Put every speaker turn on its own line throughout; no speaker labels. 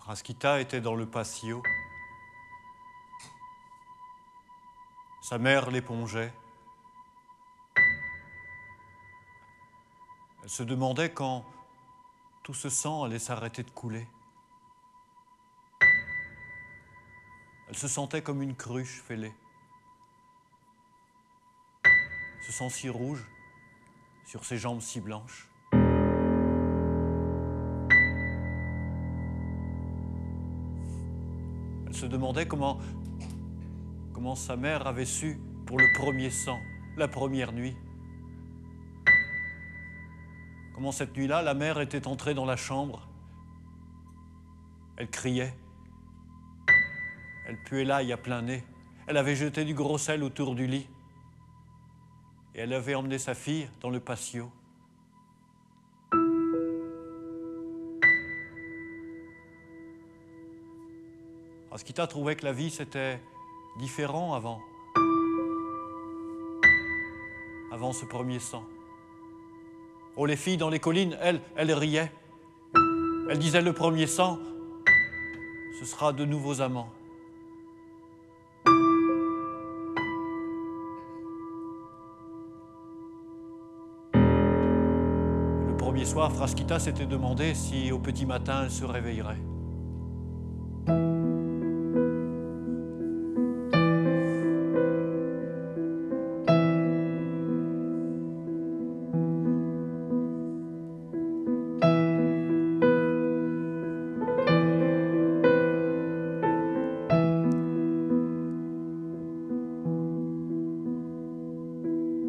Frasquita était dans le patio. Sa mère l'épongeait. Elle se demandait quand tout ce sang allait s'arrêter de couler. Elle se sentait comme une cruche fêlée. Ce sang si rouge sur ses jambes si blanches. Elle se demandait comment sa mère avait su pour le premier sang, la première nuit. Comment cette nuit-là, la mère était entrée dans la chambre. Elle criait. Elle puait l'ail à plein nez. Elle avait jeté du gros sel autour du lit. Et elle avait emmené sa fille dans le patio. Frasquita trouvait que la vie, c'était différent avant ce premier sang. Oh, les filles dans les collines, elles riaient. Elles disaient le premier sang, ce sera de nouveaux amants. Le premier soir, Frasquita s'était demandé si au petit matin elle se réveillerait.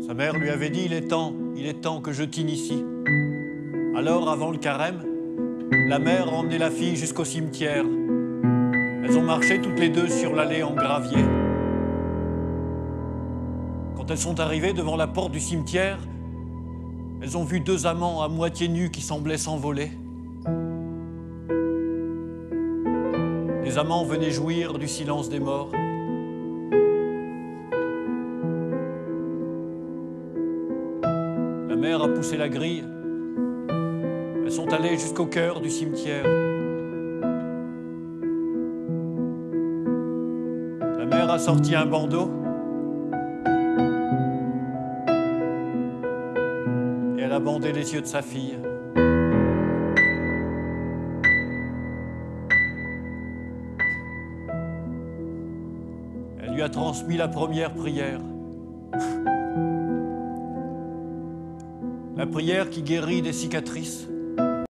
Sa mère lui avait dit, il est temps que je t'initie. Alors, avant le carême, la mère a emmené la fille jusqu'au cimetière. Elles ont marché toutes les deux sur l'allée en gravier. Quand elles sont arrivées devant la porte du cimetière, elles ont vu deux amants à moitié nus qui semblaient s'envoler. Les amants venaient jouir du silence des morts. La mère a poussé la grille. Elles sont allées jusqu'au cœur du cimetière. La mère a sorti un bandeau. Et elle a bandé les yeux de sa fille. Elle lui a transmis la première prière. La prière qui guérit des cicatrices.